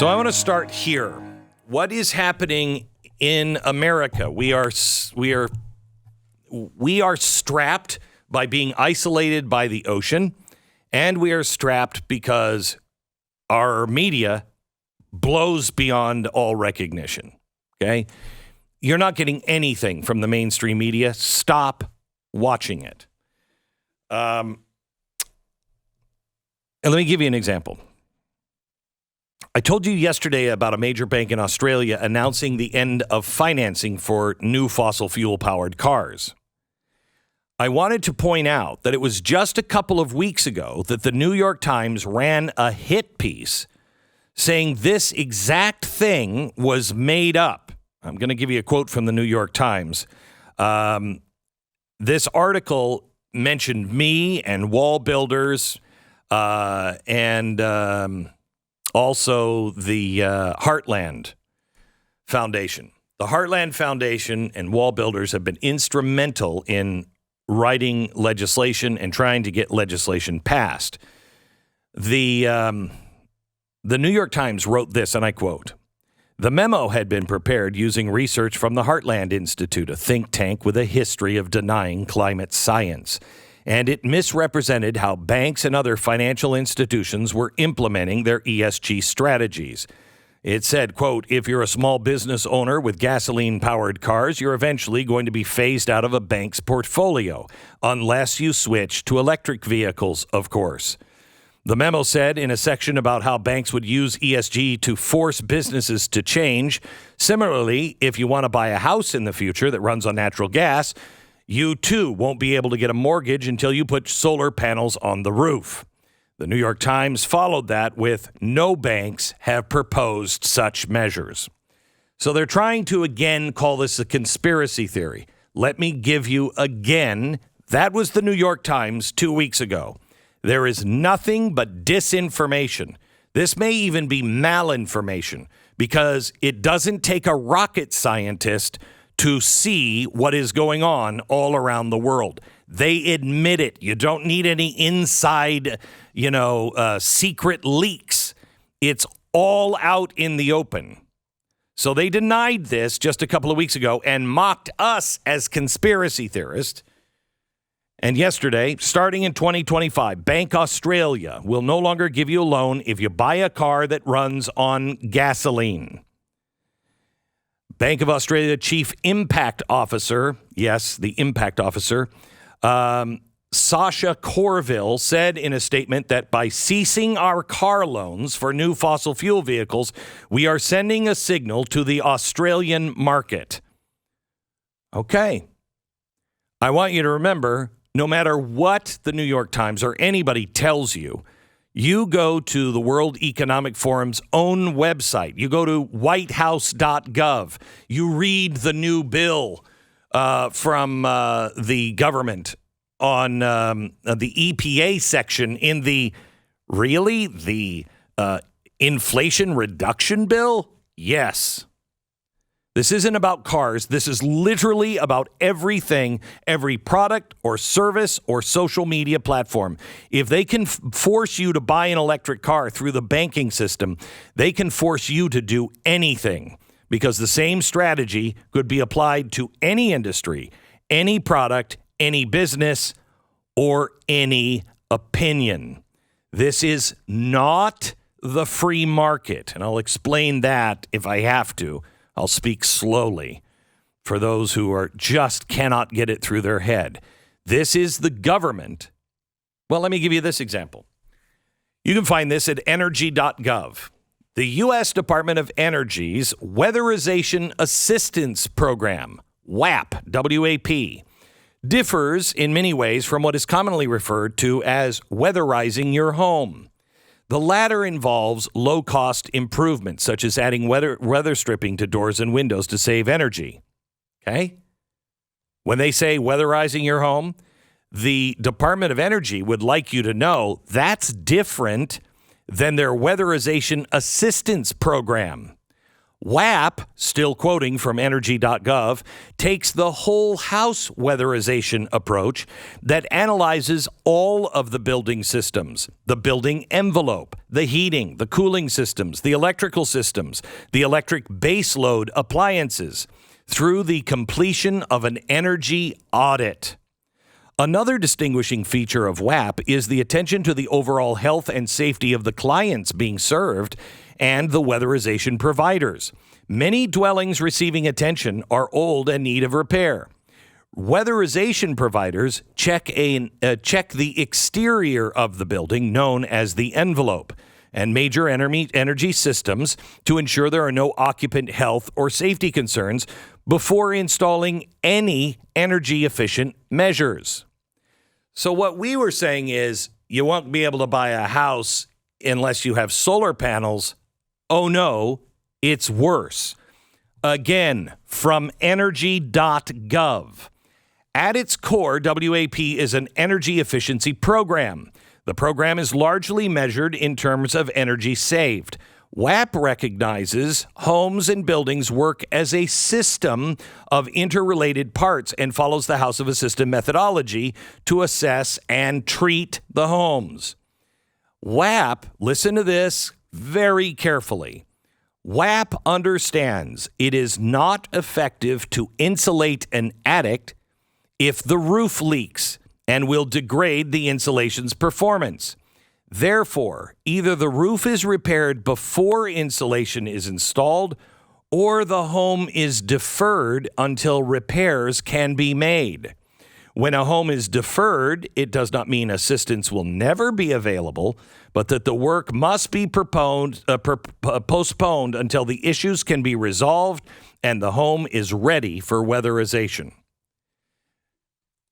So I want to start here. What is happening in America? We are strapped by being isolated by the ocean, and we are strapped because our media blows beyond all recognition. Okay? You're not getting anything from the mainstream media. Stop watching it. And let me give you an example. I told you yesterday about a major bank in Australia announcing the end of financing for new fossil fuel-powered cars. I wanted to point out that it was just a couple of weeks ago that the New York Times ran a hit piece saying this exact thing was made up. I'm going to give you a quote from the New York Times. This article mentioned me and wall builders and also the Heartland Foundation. The Heartland Foundation and wall builders have been instrumental in writing legislation and trying to get legislation passed. The New York Times wrote this, and I quote, "The memo had been prepared using research from the Heartland Institute, a think tank with a history of denying climate science. And it misrepresented how banks and other financial institutions were implementing their ESG strategies. It said, quote, if you're a small business owner with gasoline-powered cars, you're eventually going to be phased out of a bank's portfolio, unless you switch to electric vehicles, of course. The memo said in a section about how banks would use ESG to force businesses to change. Similarly, if you want to buy a house in the future that runs on natural gas, you, too, won't be able to get a mortgage until you put solar panels on the roof. The New York Times followed that with, no banks have proposed such measures. So they're trying to, again, call this a conspiracy theory. Let me give you again, that was the New York Times 2 weeks ago. There is nothing but disinformation. This may even be malinformation because it doesn't take a rocket scientist to see what is going on all around the world. They admit it. You don't need any inside, secret leaks. It's all out in the open. So they denied this just a couple of weeks ago and mocked us as conspiracy theorists. And yesterday, starting in 2025, Bank Australia will no longer give you a loan if you buy a car that runs on gasoline. Bank of Australia Chief Impact Officer, yes, the Impact Officer, Sasha Corville said in a statement that by ceasing our car loans for new fossil fuel vehicles, we are sending a signal to the Australian market. Okay. I want you to remember, no matter what the New York Times or anybody tells you, you go to the World Economic Forum's own website. You go to whitehouse.gov. You read the new bill from the government on the EPA section in the Inflation Reduction Bill? Yes. This isn't about cars. This is literally about everything, every product or service or social media platform. If they can force you to buy an electric car through the banking system, they can force you to do anything because the same strategy could be applied to any industry, any product, any business, or any opinion. This is not the free market, and I'll explain that if I have to. I'll speak slowly for those who are just cannot get it through their head. This is the government. Well, let me give you this example. You can find this at energy.gov. The U.S. Department of Energy's Weatherization Assistance Program, WAP, W-A-P, differs in many ways from what is commonly referred to as weatherizing your home. The latter involves low-cost improvements, such as adding weather stripping to doors and windows to save energy. Okay? When they say weatherizing your home, the Department of Energy would like you to know that's different than their Weatherization Assistance Program. WAP, still quoting from energy.gov, takes the whole house weatherization approach that analyzes all of the building systems, the building envelope, the heating, the cooling systems, the electrical systems, the electric baseload appliances, through the completion of an energy audit. Another distinguishing feature of WAP is the attention to the overall health and safety of the clients being served and the weatherization providers. Many dwellings receiving attention are old and need of repair. Weatherization providers check the exterior of the building, known as the envelope, and major energy systems to ensure there are no occupant health or safety concerns before installing any energy-efficient measures. So what we were saying is you won't be able to buy a house unless you have solar panels. Oh no, it's worse. Again, from energy.gov. At its core, WAP is an energy efficiency program. The program is largely measured in terms of energy saved. WAP recognizes homes and buildings work as a system of interrelated parts and follows the house of a system methodology to assess and treat the homes. WAP, listen to this very carefully. WAP understands it is not effective to insulate an attic if the roof leaks and will degrade the insulation's performance. Therefore, either the roof is repaired before insulation is installed or the home is deferred until repairs can be made. When a home is deferred, it does not mean assistance will never be available, but that the work must be postponed until the issues can be resolved and the home is ready for weatherization.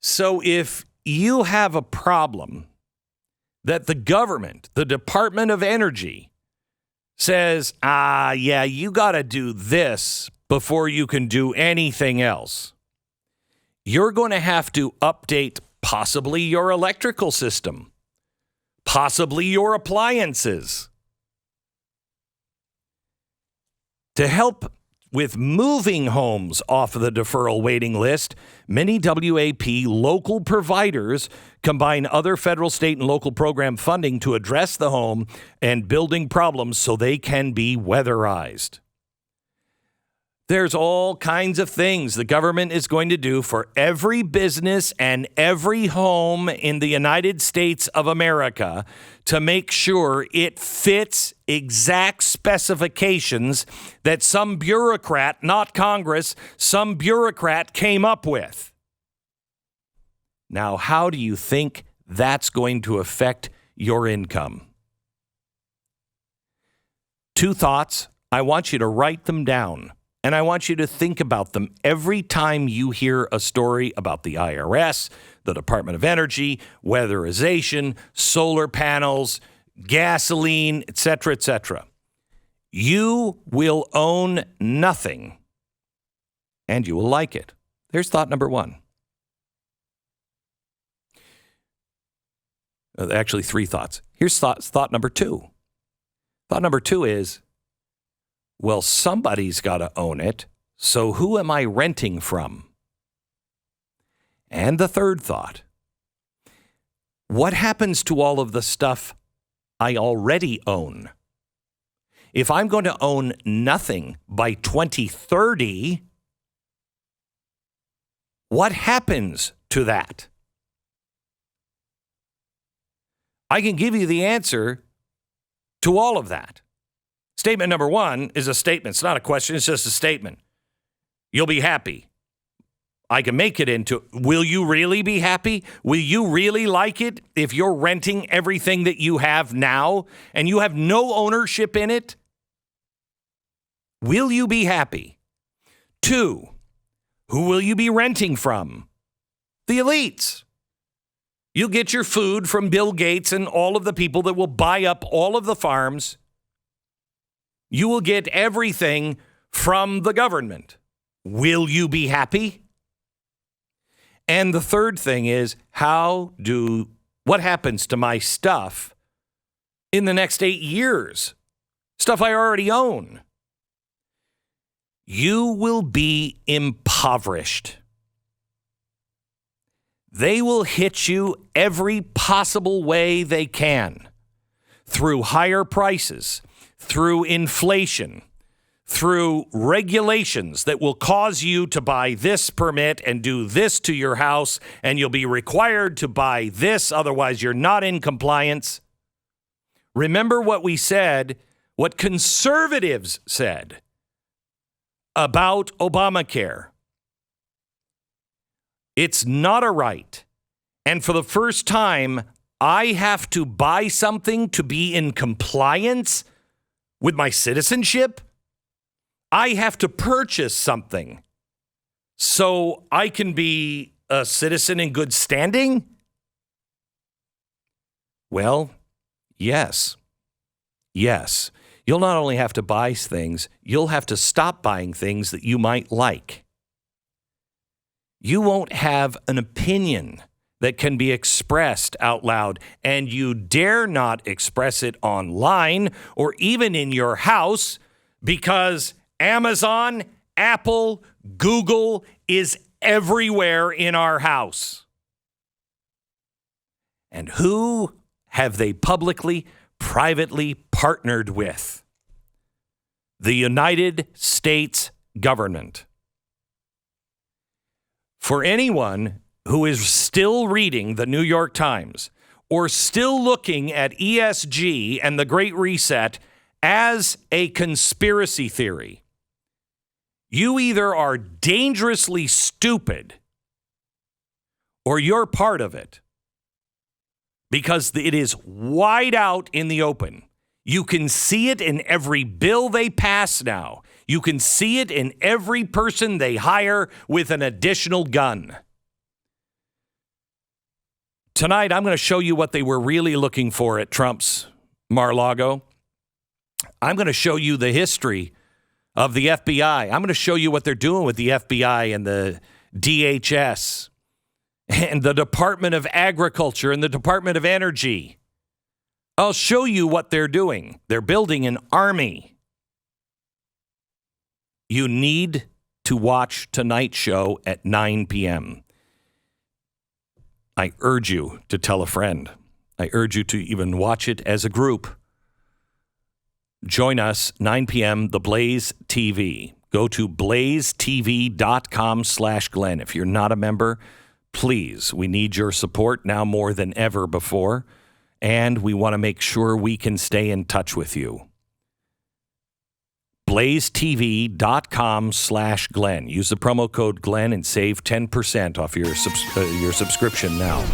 So if you have a problem that the government, the Department of Energy, says, you got to do this before you can do anything else, you're going to have to update possibly your electrical system, possibly your appliances. To help with moving homes off of the deferral waiting list, many WAP local providers combine other federal, state, and local program funding to address the home and building problems so they can be weatherized. There's all kinds of things the government is going to do for every business and every home in the United States of America to make sure it fits exact specifications that some bureaucrat, not Congress, some bureaucrat came up with. Now, how do you think that's going to affect your income? 2 thoughts. I want you to write them down. And I want you to think about them every time you hear a story about the IRS, the Department of Energy, weatherization, solar panels, gasoline, etc., etc. You will own nothing, and you will like it. There's thought number 1. Actually, 3 thoughts. Here's thought number 2. Thought number 2 is, well, somebody's got to own it, so who am I renting from? And the third thought, what happens to all of the stuff I already own? If I'm going to own nothing by 2030, what happens to that? I can give you the answer to all of that. Statement number 1 is a statement. It's not a question. It's just a statement. You'll be happy. I can make it into, will you really be happy? Will you really like it if you're renting everything that you have now and you have no ownership in it? Will you be happy? 2, who will you be renting from? The elites. You'll get your food from Bill Gates and all of the people that will buy up all of the farms. You will get everything from the government. Will you be happy? And the third thing is, what happens to my stuff in the next 8 years? Stuff I already own. you will be impoverished. They will hit you every possible way they can, through higher prices, through inflation, through regulations that will cause you to buy this permit and do this to your house, and you'll be required to buy this, otherwise you're not in compliance. Remember what we said, what conservatives said about Obamacare. It's not a right. And for the first time, I have to buy something to be in compliance with my citizenship. I have to purchase something so I can be a citizen in good standing? Well, yes. Yes. You'll not only have to buy things, you'll have to stop buying things that you might like. You won't have an opinion that can be expressed out loud, and you dare not express it online or even in your house because Amazon, Apple, Google is everywhere in our house. And who have they publicly, privately partnered with? The United States government. For anyone who is still reading the New York Times or still looking at ESG and the Great Reset as a conspiracy theory, you either are dangerously stupid or you're part of it, because it is wide out in the open. You can see it in every bill they pass now. You can see it in every person they hire with an additional gun. Tonight, I'm going to show you what they were really looking for at Trump's Mar-a-Lago. I'm going to show you the history of the FBI. I'm going to show you what they're doing with the FBI and the DHS and the Department of Agriculture and the Department of Energy. I'll show you what they're doing. They're building an army. You need to watch tonight's show at 9 p.m. I urge you to tell a friend. I urge you to even watch it as a group. Join us, 9 p.m., The Blaze TV. Go to blazetv.com/Glenn. If you're not a member, please, we need your support now more than ever before, and we want to make sure we can stay in touch with you. blazetv.com/Glenn. Use the promo code Glenn and save 10% off your subscription now.